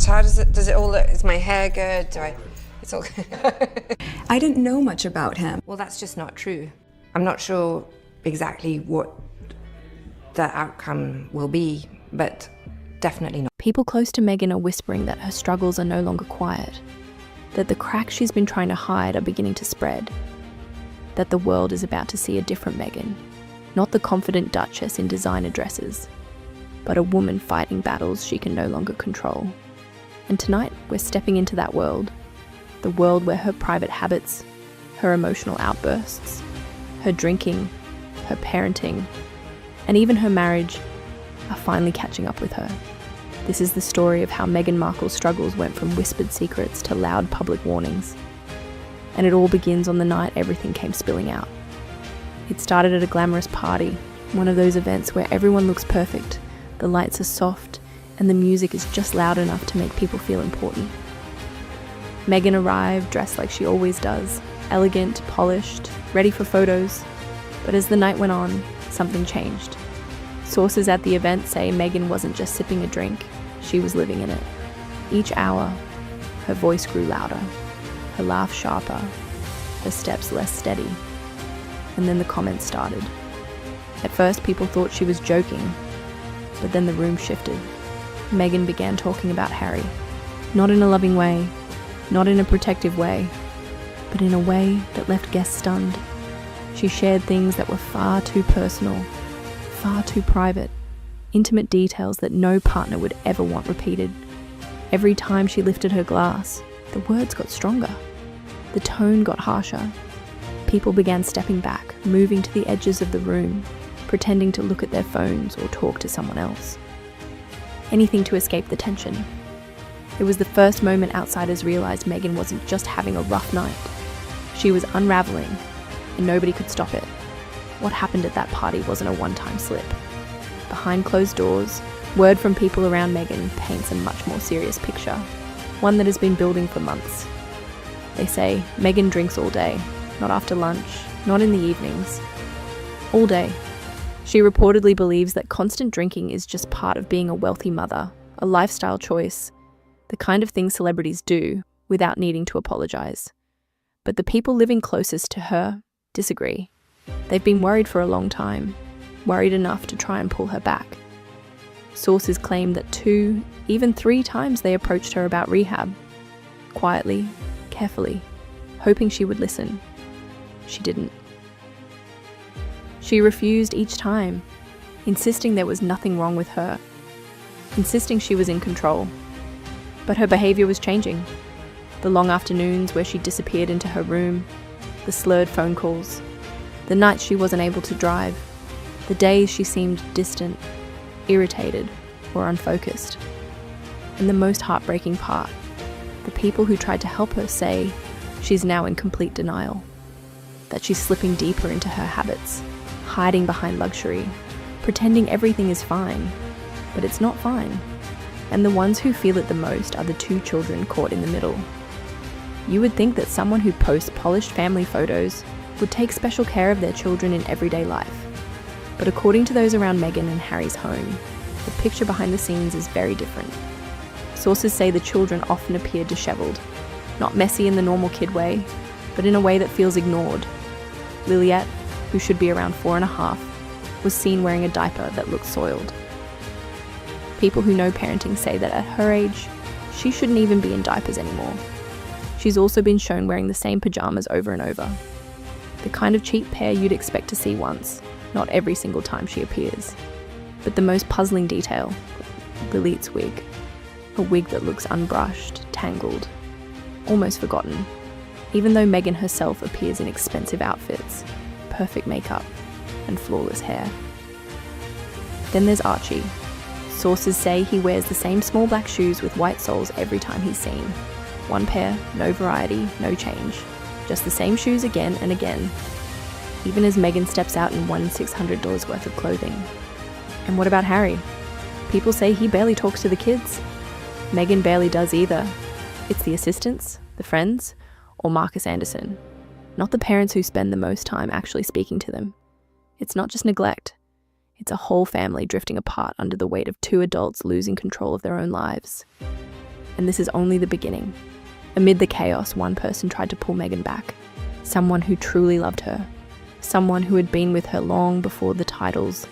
So how does it all look? Is my hair good? It's all good. I didn't know much about him. Well, that's just not true. I'm not sure exactly what the outcome will be, but definitely not. People close to Meghan are whispering that her struggles are no longer quiet, that the cracks she's been trying to hide are beginning to spread, that the world is about to see a different Meghan, not the confident duchess in designer dresses, but a woman fighting battles she can no longer control. And tonight, we're stepping into that world, the world where her private habits, her emotional outbursts, her drinking, her parenting, and even her marriage are finally catching up with her. This is the story of how Meghan Markle's struggles went from whispered secrets to loud public warnings. And it all begins on the night everything came spilling out. It started at a glamorous party, one of those events where everyone looks perfect, the lights are soft, and the music is just loud enough to make people feel important. Meghan arrived dressed like she always does, elegant, polished, ready for photos. But as the night went on, something changed. Sources at the event say Meghan wasn't just sipping a drink, she was living in it. Each hour, her voice grew louder, her laugh sharper, her steps less steady. And then the comments started. At first, people thought she was joking, but then the room shifted. Meghan began talking about Harry, not in a loving way, not in a protective way, but in a way that left guests stunned. She shared things that were far too personal, far too private, intimate details that no partner would ever want repeated. Every time she lifted her glass, the words got stronger. The tone got harsher. People began stepping back, moving to the edges of the room, pretending to look at their phones or talk to someone else. Anything to escape the tension. It was the first moment outsiders realized Meghan wasn't just having a rough night. She was unraveling, and nobody could stop it. What happened at that party wasn't a one-time slip. Behind closed doors, word from people around Meghan paints a much more serious picture, one that has been building for months. They say Meghan drinks all day, not after lunch, not in the evenings, all day. She reportedly believes that constant drinking is just part of being a wealthy mother, a lifestyle choice, the kind of thing celebrities do without needing to apologize. But the people living closest to her disagree. They've been worried for a long time, worried enough to try and pull her back. Sources claim that 2, even 3 times they approached her about rehab, quietly, carefully, hoping she would listen. She didn't. She refused each time, insisting there was nothing wrong with her, insisting she was in control. But her behavior was changing. The long afternoons where she disappeared into her room, the slurred phone calls, the nights she wasn't able to drive, the days she seemed distant, irritated, or unfocused. And the most heartbreaking part, the people who tried to help her say she's now in complete denial, that she's slipping deeper into her habits, hiding behind luxury, pretending everything is fine, but it's not fine. And the ones who feel it the most are the 2 children caught in the middle. You would think that someone who posts polished family photos would take special care of their children in everyday life. But according to those around Meghan and Harry's home, the picture behind the scenes is very different. Sources say the children often appear disheveled, not messy in the normal kid way, but in a way that feels ignored. Liliette, who should be around 4.5, was seen wearing a diaper that looked soiled. People who know parenting say that at her age, she shouldn't even be in diapers anymore. She's also been shown wearing the same pajamas over and over. The kind of cheap pair you'd expect to see once, not every single time she appears. But the most puzzling detail, Liliette's wig. A wig that looks unbrushed, tangled, almost forgotten, even though Meghan herself appears in expensive outfits, perfect makeup, and flawless hair. Then there's Archie. Sources say he wears the same small black shoes with white soles every time he's seen. One pair, no variety, no change. Just the same shoes again and again, even as Meghan steps out in $1,600 worth of clothing. And what about Harry? People say he barely talks to the kids. Meghan barely does either. It's the assistants, the friends, or Marcus Anderson. Not the parents who spend the most time actually speaking to them. It's not just neglect. It's a whole family drifting apart under the weight of 2 adults losing control of their own lives. and this is only the beginning. Amid the chaos, one person tried to pull Meghan back. Someone who truly loved her. Someone who had been with her long before the titles,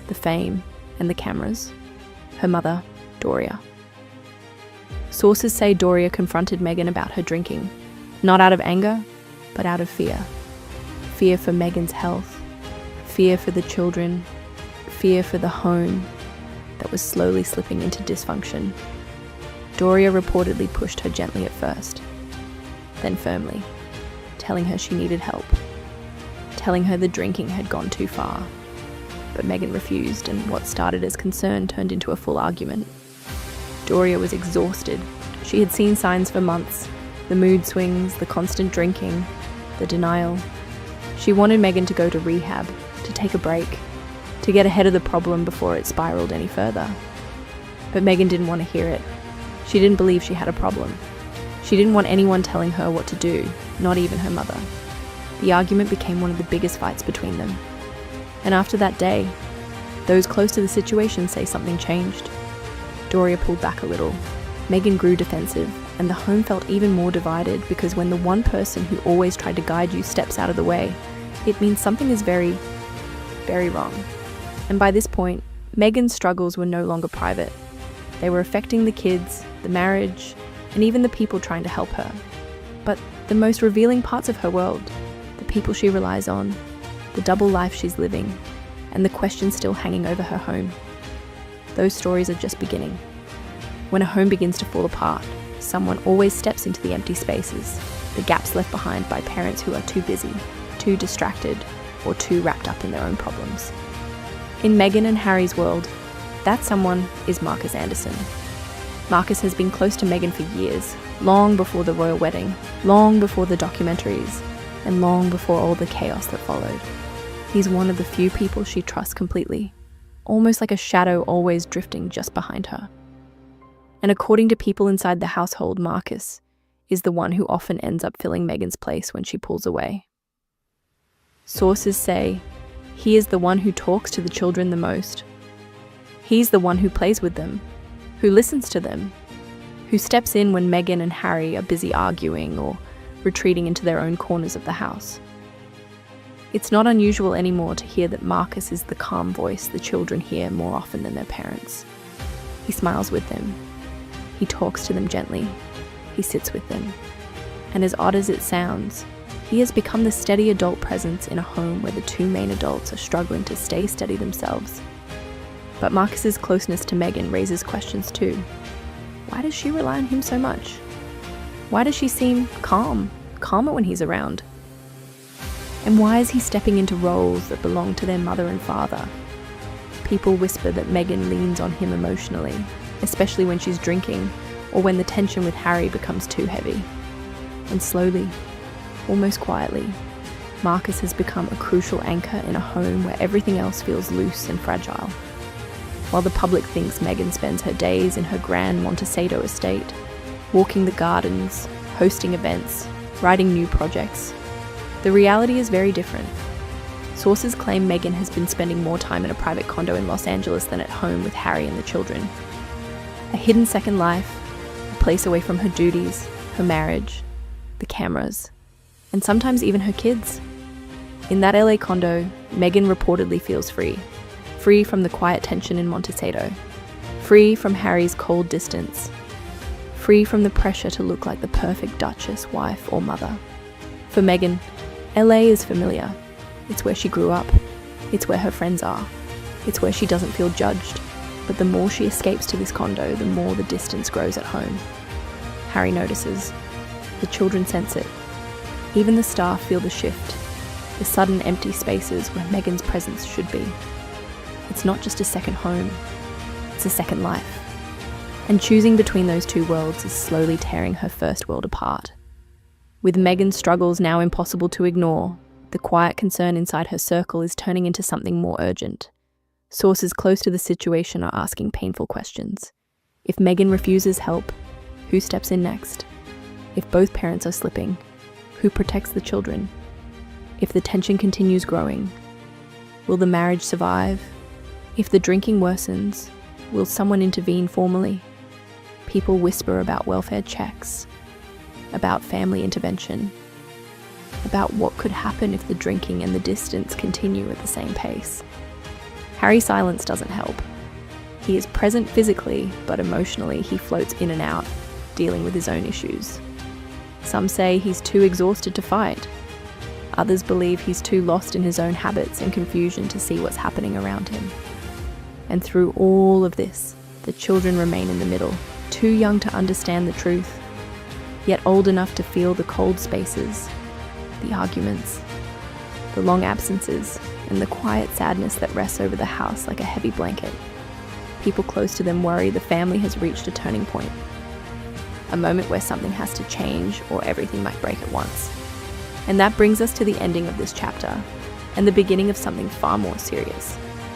the fame, and the cameras. Her mother, Doria. Sources say Doria confronted Meghan about her drinking, not out of anger, but out of fear. Fear for Meghan's health, fear for the children, fear for the home that was slowly slipping into dysfunction. Doria reportedly pushed her gently at first, then firmly, telling her she needed help, telling her the drinking had gone too far. But Meghan refused, and what started as concern turned into a full argument. Doria was exhausted. She had seen signs for months, the mood swings, the constant drinking, the denial. She wanted Meghan to go to rehab, to take a break, to get ahead of the problem before it spiraled any further. But Meghan didn't want to hear it. She didn't believe she had a problem. She didn't want anyone telling her what to do, not even her mother. The argument became one of the biggest fights between them. And after that day, those close to the situation say something changed. Doria pulled back a little. Meghan grew defensive, and the home felt even more divided because when the one person who always tried to guide you steps out of the way, it means something is very, very wrong. And by this point, Meghan's struggles were no longer private. They were affecting the kids, the marriage, and even the people trying to help her. But the most revealing parts of her world, the people she relies on, the double life she's living, and the questions still hanging over her home. Those stories are just beginning. When a home begins to fall apart, someone always steps into the empty spaces, the gaps left behind by parents who are too busy, too distracted, or too wrapped up in their own problems. In Meghan and Harry's world, that someone is Marcus Anderson. Marcus has been close to Meghan for years, long before the royal wedding, long before the documentaries, and long before all the chaos that followed. He's one of the few people she trusts completely, almost like a shadow always drifting just behind her. And according to people inside the household, Marcus is the one who often ends up filling Meghan's place when she pulls away. Sources say he is the one who talks to the children the most. He's the one who plays with them, who listens to them, who steps in when Meghan and Harry are busy arguing or retreating into their own corners of the house. It's not unusual anymore to hear that Marcus is the calm voice the children hear more often than their parents. He smiles with them. He talks to them gently. He sits with them. And as odd as it sounds, he has become the steady adult presence in a home where the two main adults are struggling to stay steady themselves. But Marcus's closeness to Meghan raises questions too. Why does she rely on him so much? Why does she seem calmer when he's around? And why is he stepping into roles that belong to their mother and father? People whisper that Meghan leans on him emotionally, especially when she's drinking or when the tension with Harry becomes too heavy. And slowly, almost quietly, Marcus has become a crucial anchor in a home where everything else feels loose and fragile. While the public thinks Meghan spends her days in her grand Montecito estate, walking the gardens, hosting events, writing new projects, the reality is very different. Sources claim Meghan has been spending more time in a private condo in Los Angeles than at home with Harry and the children. A hidden second life, a place away from her duties, her marriage, the cameras, and sometimes even her kids. In that LA condo, Meghan reportedly feels free. Free from the quiet tension in Montecito. Free from Harry's cold distance. Free from the pressure to look like the perfect duchess, wife, or mother. For Meghan, LA is familiar. It's where she grew up. It's where her friends are. It's where she doesn't feel judged. But the more she escapes to this condo, the more the distance grows at home. Harry notices. The children sense it. Even the staff feel the shift. The sudden empty spaces where Meghan's presence should be. It's not just a second home. It's a second life. And choosing between those two worlds is slowly tearing her first world apart. With Meghan's struggles now impossible to ignore, the quiet concern inside her circle is turning into something more urgent. Sources close to the situation are asking painful questions. If Meghan refuses help, who steps in next? If both parents are slipping, who protects the children? If the tension continues growing, will the marriage survive? If the drinking worsens, will someone intervene formally? People whisper about welfare checks, about family intervention, about what could happen if the drinking and the distance continue at the same pace. Harry's silence doesn't help. He is present physically, but emotionally he floats in and out, dealing with his own issues. Some say he's too exhausted to fight. Others believe he's too lost in his own habits and confusion to see what's happening around him. And through all of this, the children remain in the middle, too young to understand the truth, yet old enough to feel the cold spaces, the arguments, the long absences, and the quiet sadness that rests over the house like a heavy blanket. People close to them worry the family has reached a turning point, a moment where something has to change or everything might break at once. And that brings us to the ending of this chapter, and the beginning of something far more serious.